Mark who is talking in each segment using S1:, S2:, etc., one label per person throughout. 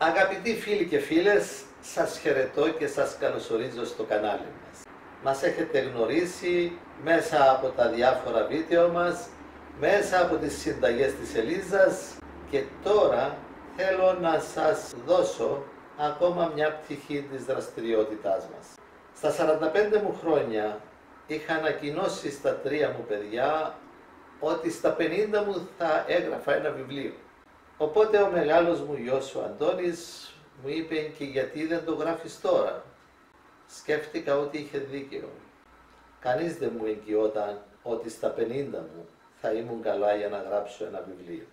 S1: Αγαπητοί φίλοι και φίλες, σας χαιρετώ και σας καλωσορίζω στο κανάλι μας. Μας έχετε γνωρίσει μέσα από τα διάφορα βίντεο μας, μέσα από τις συνταγές της Ελίζας και τώρα θέλω να σας δώσω ακόμα μια πτυχή της δραστηριότητάς μας. Στα 45 μου χρόνια είχα ανακοινώσει στα 3 μου παιδιά ότι στα 50 μου θα έγραφα ένα βιβλίο. Οπότε ο μεγάλος μου γιος ο Αντώνης μου είπε και γιατί δεν το γράφεις τώρα. Σκέφτηκα ότι είχε δίκαιο. Κανείς δεν μου εγγυόταν ότι στα 50 μου θα ήμουν καλά για να γράψω ένα βιβλίο.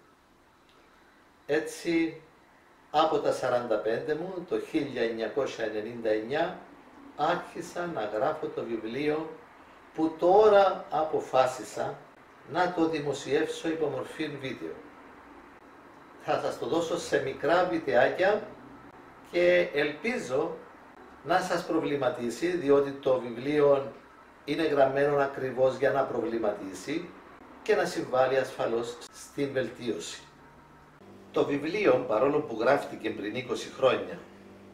S1: Έτσι από τα 45 μου το 1999 άρχισα να γράφω το βιβλίο που τώρα αποφάσισα να το δημοσιεύσω υπό μορφή βίντεο. Θα σας το δώσω σε μικρά βιντεάκια και ελπίζω να σας προβληματίσει, διότι το βιβλίο είναι γραμμένο ακριβώς για να προβληματίσει και να συμβάλλει ασφαλώς στην βελτίωση. Το βιβλίο, παρόλο που γράφτηκε πριν 20 χρόνια,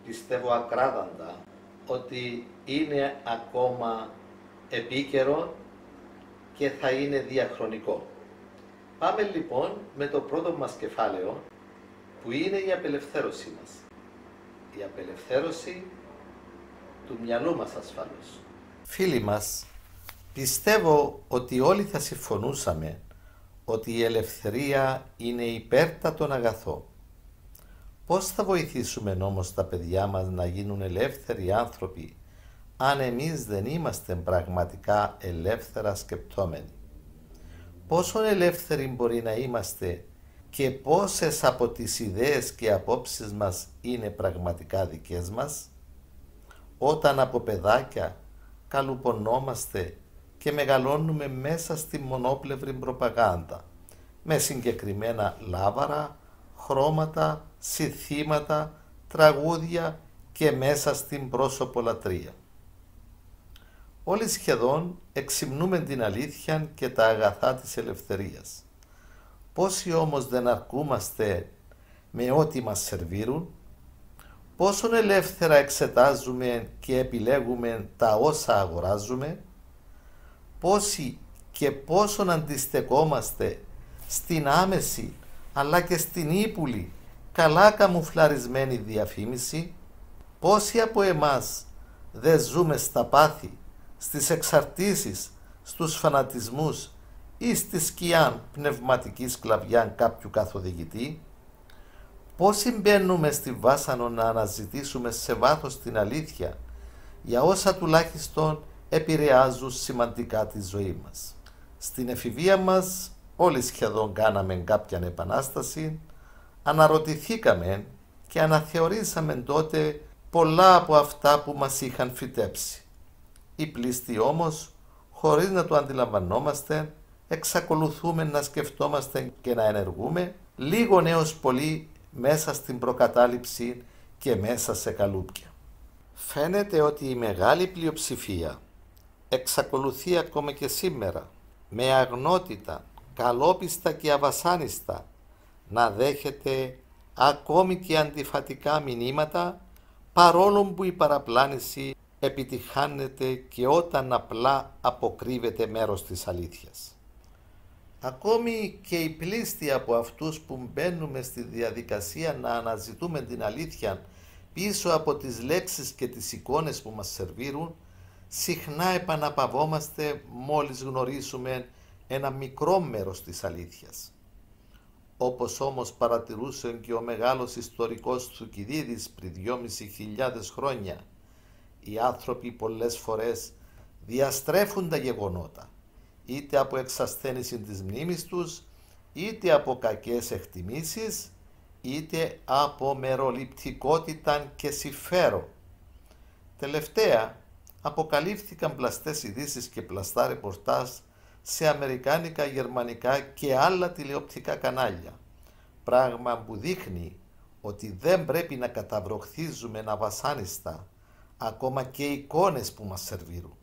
S1: πιστεύω ακράδαντα ότι είναι ακόμα επίκαιρο και θα είναι διαχρονικό. Πάμε λοιπόν με το πρώτο μας κεφάλαιο, που είναι η απελευθέρωσή μας. Η απελευθέρωση του μυαλού μας ασφαλώς. Φίλοι μας, πιστεύω ότι όλοι θα συμφωνούσαμε ότι η ελευθερία είναι υπέρτατον αγαθό. Πώς θα βοηθήσουμε όμως τα παιδιά μας να γίνουν ελεύθεροι άνθρωποι, αν εμείς δεν είμαστε πραγματικά ελεύθερα σκεπτόμενοι? Πόσο ελεύθεροι μπορεί να είμαστε και πόσες από τις ιδέες και απόψεις μας είναι πραγματικά δικές μας? Όταν από παιδάκια καλουπωνόμαστε και μεγαλώνουμε μέσα στη μονόπλευρη προπαγάνδα, με συγκεκριμένα λάβαρα, χρώματα, συνθήματα, τραγούδια και μέσα στην πρόσωπολατρία. Όλοι σχεδόν εξυμνούμε την αλήθεια και τα αγαθά της ελευθερίας. Πόσοι όμως δεν αρκούμαστε με ό,τι μας σερβίρουν? Πόσον ελεύθερα εξετάζουμε και επιλέγουμε τα όσα αγοράζουμε? Πόσοι και πόσον αντιστεκόμαστε στην άμεση αλλά και στην ύπουλη, καλά καμουφλαρισμένη διαφήμιση? Πόσοι από εμάς δεν ζούμε στα πάθη, στις εξαρτήσεις, στους φανατισμούς ή στη σκιά πνευματική σκλαβιά κάποιου καθοδηγητή? Πόσοι μπαίνουμε στη βάσανο να αναζητήσουμε σε βάθος την αλήθεια για όσα τουλάχιστον επηρεάζουν σημαντικά τη ζωή μας? Στην εφηβεία μας όλοι σχεδόν κάναμε κάποια επανάσταση, αναρωτηθήκαμε και αναθεωρήσαμε τότε πολλά από αυτά που μας είχαν φυτέψει. Οι πλήστοι όμως, χωρίς να το αντιλαμβανόμαστε, εξακολουθούμε να σκεφτόμαστε και να ενεργούμε λίγο έως πολύ μέσα στην προκατάληψη και μέσα σε καλούπια. Φαίνεται ότι η μεγάλη πλειοψηφία εξακολουθεί ακόμα και σήμερα με αγνότητα, καλόπιστα και αβασάνιστα να δέχεται ακόμη και αντιφατικά μηνύματα, παρόλο που η παραπλάνηση επιτυχάνεται και όταν απλά αποκρύβεται μέρος της αλήθειας. Ακόμη και οι πλήστοι από αυτούς που μπαίνουμε στη διαδικασία να αναζητούμε την αλήθεια πίσω από τις λέξεις και τις εικόνες που μας σερβίρουν, συχνά επαναπαυόμαστε μόλις γνωρίσουμε ένα μικρό μέρος της αλήθειας. Όπως όμως παρατηρούσε και ο μεγάλος ιστορικός Θουκυδίδης πριν 2.500 χρόνια, οι άνθρωποι πολλές φορές διαστρέφουν τα γεγονότα, είτε από εξασθένιση της μνήμης τους, είτε από κακές εκτιμήσεις, είτε από μεροληπτικότητα και συμφέρον. Τελευταία, αποκαλύφθηκαν πλαστές ειδήσεις και πλαστά ρεπορτάζ σε αμερικάνικα, γερμανικά και άλλα τηλεοπτικά κανάλια, πράγμα που δείχνει ότι δεν πρέπει να καταβροχθίζουμε αβασάνιστα ακόμα και εικόνες που μας σερβίρουν.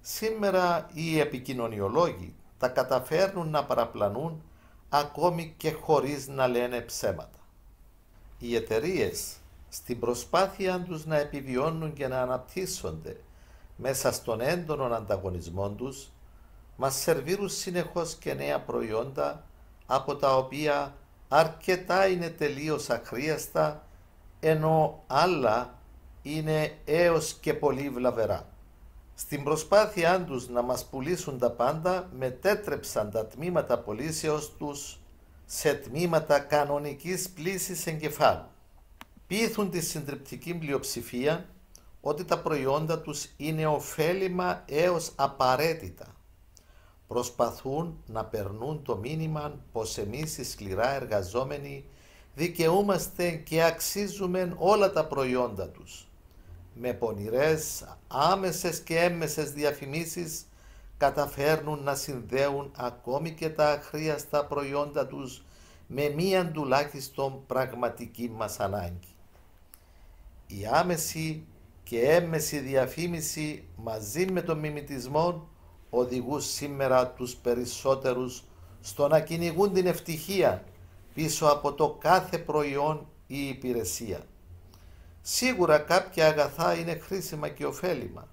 S1: Σήμερα οι επικοινωνιολόγοι τα καταφέρνουν να παραπλανούν ακόμη και χωρίς να λένε ψέματα. Οι εταιρείες στην προσπάθεια τους να επιβιώνουν και να αναπτύσσονται μέσα στον έντονο ανταγωνισμό τους, μας σερβίρουν συνεχώς και νέα προϊόντα, από τα οποία αρκετά είναι τελείως αχρίαστα, ενώ άλλα είναι έως και πολύ βλαβερά. Στην προσπάθειά τους να μας πουλήσουν τα πάντα, μετέτρεψαν τα τμήματα πωλήσεως τους σε τμήματα κανονικής πλύσης εγκεφάλου. Πείθουν τη συντριπτική πλειοψηφία ότι τα προϊόντα τους είναι ωφέλιμα έως απαραίτητα. Προσπαθούν να περνούν το μήνυμα πως εμείς οι σκληρά εργαζόμενοι δικαιούμαστε και αξίζουμε όλα τα προϊόντα τους. Με πονηρές, άμεσες και έμμεσες διαφημίσεις καταφέρνουν να συνδέουν ακόμη και τα αχρίαστα προϊόντα τους με μίαν τουλάχιστον πραγματική μας ανάγκη. Η άμεση και έμμεση διαφήμιση μαζί με τον μιμητισμό οδηγούν σήμερα τους περισσότερους στο να κυνηγούν την ευτυχία πίσω από το κάθε προϊόν ή υπηρεσία. Σίγουρα κάποια αγαθά είναι χρήσιμα και ωφέλιμα.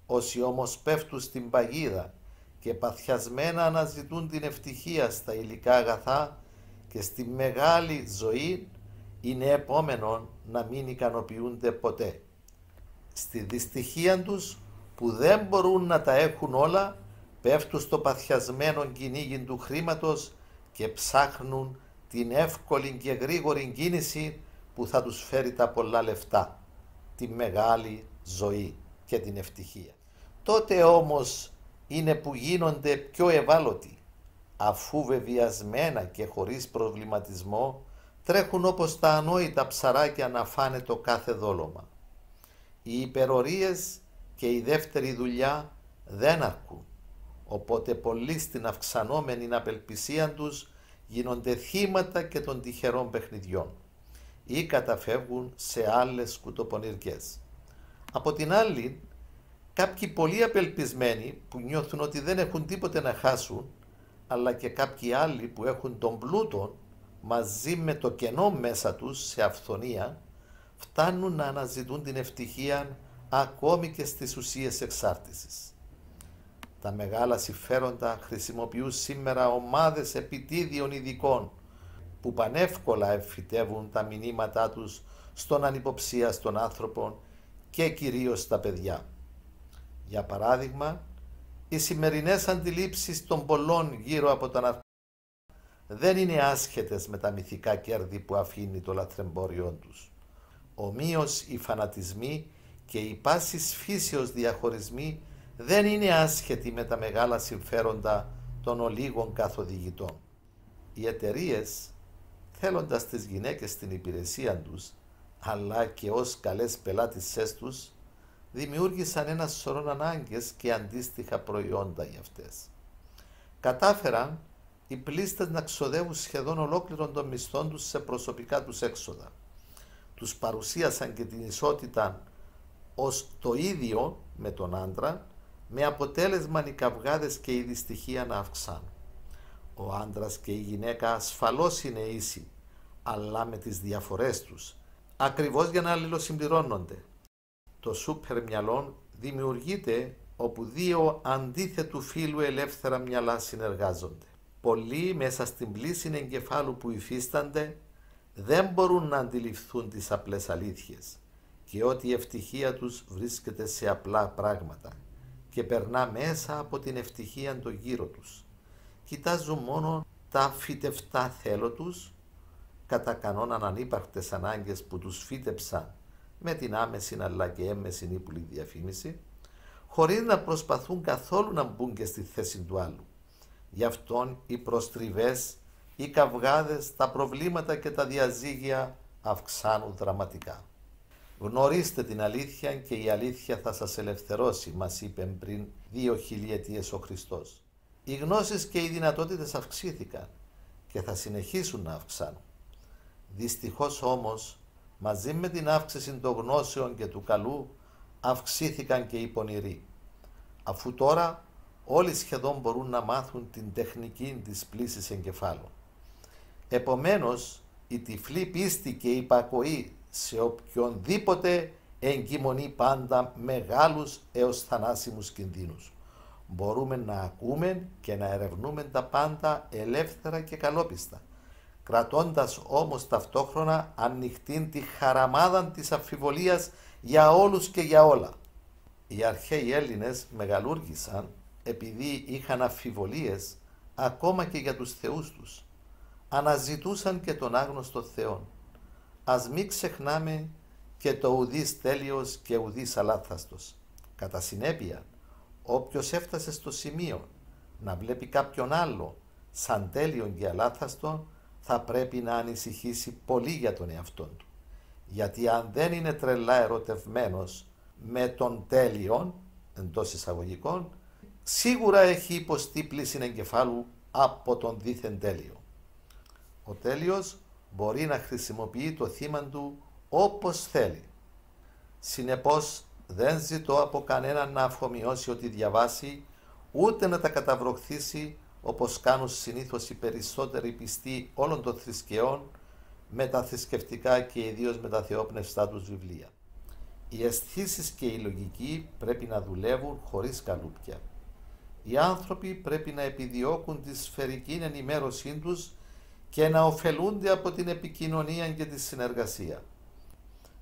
S1: Όσοι όμως πέφτουν στην παγίδα και παθιασμένα αναζητούν την ευτυχία στα υλικά αγαθά και στη μεγάλη ζωή, είναι επόμενο να μην ικανοποιούνται ποτέ. Στη δυστυχία τους που δεν μπορούν να τα έχουν όλα, πέφτουν στο παθιασμένο κυνήγι του χρήματος και ψάχνουν την εύκολη και γρήγορη κίνηση που θα τους φέρει τα πολλά λεφτά, τη μεγάλη ζωή και την ευτυχία. Τότε όμως είναι που γίνονται πιο ευάλωτοι, αφού βεβαιασμένα και χωρίς προβληματισμό τρέχουν όπως τα ανόητα ψαράκια να φάνε το κάθε δόλωμα. Οι υπερορίες και η δεύτερη δουλειά δεν αρκούν, οπότε πολλοί στην αυξανόμενη απελπισία τους γίνονται θύματα και των τυχερών παιχνιδιών ή καταφεύγουν σε άλλες σκουτοπονηριές. Από την άλλη, κάποιοι πολύ απελπισμένοι που νιώθουν ότι δεν έχουν τίποτε να χάσουν, αλλά και κάποιοι άλλοι που έχουν τον πλούτο μαζί με το κενό μέσα τους σε αυθονία, φτάνουν να αναζητούν την ευτυχία ακόμη και στις ουσίες εξάρτησης. Τα μεγάλα συμφέροντα χρησιμοποιούν σήμερα ομάδες επιτίδιων ειδικών που πανεύκολα εμφυτεύουν τα μηνύματά τους στον ανυποψίαστον άνθρωπο και κυρίως στα παιδιά. Για παράδειγμα, οι σημερινές αντιλήψεις των πολλών γύρω από τα ναρκωτικά δεν είναι άσχετες με τα μυθικά κέρδη που αφήνει το λαθρεμπόριό τους. Ομοίως οι φανατισμοί και οι πάσης φύσεως διαχωρισμοί δεν είναι άσχετοι με τα μεγάλα συμφέροντα των ολίγων καθοδηγητών. Οι εταιρείες, θέλοντας τις γυναίκες στην υπηρεσία τους, αλλά και ως καλές πελάτισσές τους, δημιούργησαν ένα σωρό ανάγκες και αντίστοιχα προϊόντα για αυτές. Κατάφεραν οι πλήστες να ξοδεύουν σχεδόν ολόκληρον των μισθών τους σε προσωπικά τους έξοδα. Τους παρουσίασαν και την ισότητα ως το ίδιο με τον άντρα, με αποτέλεσμα οι καυγάδες και η δυστυχία να αυξάνουν. Ο άντρας και η γυναίκα ασφαλώς είναι ίσοι, αλλά με τις διαφορές τους, ακριβώς για να αλληλοσυμπληρώνονται. Το σούπερ μυαλό δημιουργείται όπου δύο αντίθετου φύλου ελεύθερα μυαλά συνεργάζονται. Πολλοί μέσα στην πλύση εγκεφάλου που υφίστανται δεν μπορούν να αντιληφθούν τις απλές αλήθειες και ότι η ευτυχία τους βρίσκεται σε απλά πράγματα και περνά μέσα από την ευτυχία των γύρω τους. Κοιτάζουν μόνο τα φυτευτά θέλω τους, κατά κανόναν ανύπαρκτες ανάγκες που τους φύτεψαν με την άμεση αλλά και έμμεση ύπουλη διαφήμιση, χωρίς να προσπαθούν καθόλου να μπουν και στη θέση του άλλου. Γι' αυτόν οι προστριβές, οι καυγάδες, τα προβλήματα και τα διαζύγια αυξάνουν δραματικά. Γνωρίστε την αλήθεια και η αλήθεια θα σας ελευθερώσει, μας είπε πριν 2.000 ετίες ο Χριστός. Οι γνώσεις και οι δυνατότητες αυξήθηκαν και θα συνεχίσουν να αυξάνουν. Δυστυχώς όμως, μαζί με την αύξηση των γνώσεων και του καλού, αυξήθηκαν και οι πονηροί. Αφού τώρα όλοι σχεδόν μπορούν να μάθουν την τεχνική της πλύσης εγκεφάλων. Επομένως, η τυφλή πίστη και η υπακοή σε οποιονδήποτε εγκυμονεί πάντα μεγάλους έως θανάσιμους κινδύνους. Μπορούμε να ακούμε και να ερευνούμε τα πάντα ελεύθερα και καλόπιστα, κρατώντας όμως ταυτόχρονα ανοιχτήν τη χαραμάδα της αμφιβολίας για όλους και για όλα. Οι αρχαίοι Έλληνες μεγαλούργησαν επειδή είχαν αμφιβολίες ακόμα και για τους θεούς τους. Αναζητούσαν και τον άγνωστο Θεόν. Ας μην ξεχνάμε και το ουδής τέλειος και ουδής αλάθαστος. Κατά συνέπεια, όποιος έφτασε στο σημείο να βλέπει κάποιον άλλο σαν τέλειον και αλάθαστον, θα πρέπει να ανησυχήσει πολύ για τον εαυτόν του. Γιατί αν δεν είναι τρελά ερωτευμένος με τον τέλειον, εντός εισαγωγικών, σίγουρα έχει υποστεί πλήση εγκεφάλου από τον δίθεν τέλειο. Ο τέλειος μπορεί να χρησιμοποιεί το θύμα του όπως θέλει. Συνεπώς δεν ζητώ από κανέναν να αφομοιώσει ότι διαβάσει, ούτε να τα καταβροχθήσει όπως κάνουν συνήθως οι περισσότεροι πιστοί όλων των θρησκειών με τα θρησκευτικά και ιδίως με τα θεόπνευστά τους βιβλία. Οι αισθήσεις και η λογική πρέπει να δουλεύουν χωρίς καλούπια. Οι άνθρωποι πρέπει να επιδιώκουν τη σφαιρική ενημέρωσή τους και να ωφελούνται από την επικοινωνία και τη συνεργασία.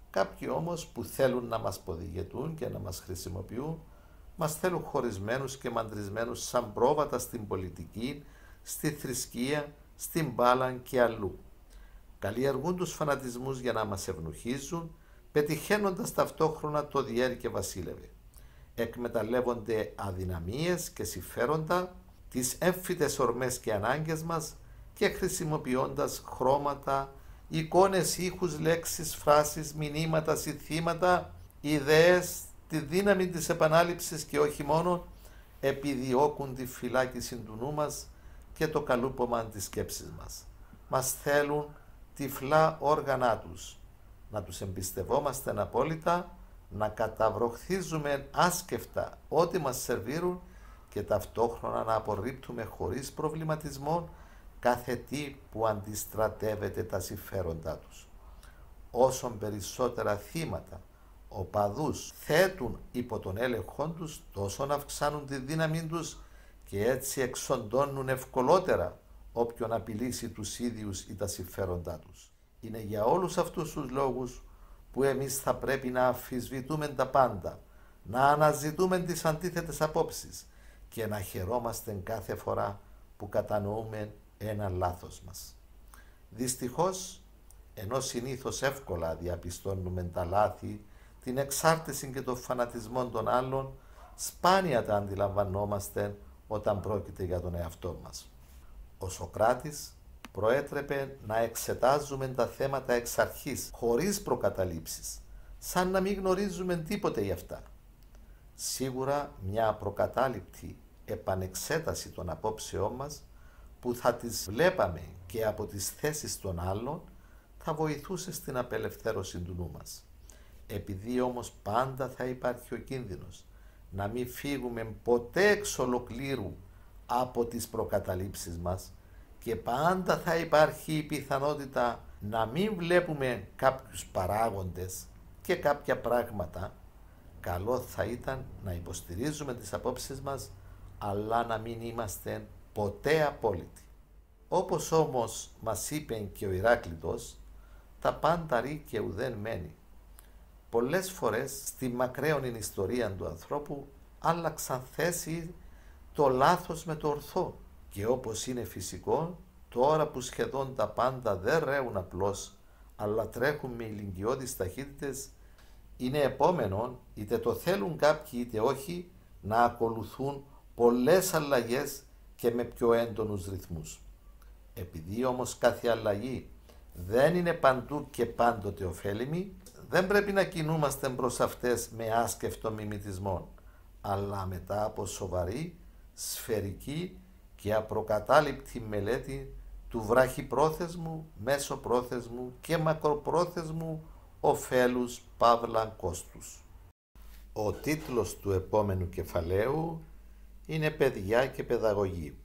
S1: Κάποιοι όμως που θέλουν να μας ποδηγετούν και να μας χρησιμοποιούν, μας θέλουν χωρισμένους και μαντρισμένους σαν πρόβατα στην πολιτική, στη θρησκεία, στην μπάλα και αλλού. Καλλιεργούν τους φανατισμούς για να μας ευνουχίζουν, πετυχαίνοντας ταυτόχρονα το διέρη και βασίλευε. Εκμεταλλεύονται αδυναμίες και συμφέροντα, τις έμφυτες ορμές και ανάγκες μας και χρησιμοποιώντας χρώματα, εικόνες, ήχους, λέξεις, φράσεις, μηνύματα, συνθήματα, ιδέες, τη δύναμη της επανάληψης και όχι μόνο, επιδιώκουν τη φυλάκιση του νου μας και το καλούπομα της σκέψης μας. Μας θέλουν τυφλά όργανά τους, να τους εμπιστευόμαστε απόλυτα, να καταβροχθίζουμε άσκεφτα ό,τι μας σερβίρουν και ταυτόχρονα να απορρίπτουμε χωρίς προβληματισμό κάθε τι που αντιστρατεύεται τα συμφέροντά τους. Όσον περισσότερα θύματα, οπαδούς θέτουν υπό τον έλεγχό τους, τόσο να αυξάνουν τη δύναμη τους και έτσι εξοντώνουν ευκολότερα όποιον απειλήσει τους ίδιους ή τα συμφέροντά τους. Είναι για όλους αυτούς τους λόγους που εμείς θα πρέπει να αμφισβητούμε τα πάντα, να αναζητούμε τις αντίθετες απόψεις και να χαιρόμαστε κάθε φορά που κατανοούμε ένα λάθος μας. Δυστυχώς, ενώ συνήθως εύκολα διαπιστώνουμε τα λάθη, την εξάρτηση και τον φανατισμό των άλλων, σπάνια τα αντιλαμβανόμαστε όταν πρόκειται για τον εαυτό μας. Ο Σωκράτης προέτρεπε να εξετάζουμε τα θέματα εξ αρχής, χωρίς προκαταλήψεις, σαν να μην γνωρίζουμε τίποτε γι' αυτά. Σίγουρα μια προκατάληπτη επανεξέταση των απόψεών μας, που θα τις βλέπαμε και από τις θέσεις των άλλων, θα βοηθούσε στην απελευθέρωση του νου μας. Επειδή όμως πάντα θα υπάρχει ο κίνδυνος να μην φύγουμε ποτέ εξ ολοκλήρου από τις προκαταλήψεις μας και πάντα θα υπάρχει η πιθανότητα να μην βλέπουμε κάποιους παράγοντες και κάποια πράγματα, καλό θα ήταν να υποστηρίζουμε τις απόψεις μας, αλλά να μην είμαστε ποτέ απόλυτοι. Όπως όμως μας είπε και ο Ηράκλειτος, τα πάντα ρί και ουδέν μένει. Πολλές φορές στη μακραίωνη ιστορία του ανθρώπου άλλαξαν θέση το λάθος με το ορθό και όπως είναι φυσικό, τώρα που σχεδόν τα πάντα δεν ρέουν απλώς αλλά τρέχουν με ηλικιώδεις ταχύτητες, είναι επόμενο, είτε το θέλουν κάποιοι είτε όχι, να ακολουθούν πολλές αλλαγές και με πιο έντονους ρυθμούς. Επειδή όμως κάθε αλλαγή δεν είναι παντού και πάντοτε ωφέλιμη, δεν πρέπει να κινούμαστε προς αυτές με άσκευτο μιμητισμό, αλλά μετά από σοβαρή, σφαιρική και απροκατάληπτη μελέτη του βραχυπρόθεσμου, μέσοπρόθεσμου και μακροπρόθεσμου ωφέλους παύλα κόστους. Ο τίτλος του επόμενου κεφαλαίου είναι «Παιδιά και παιδαγωγή».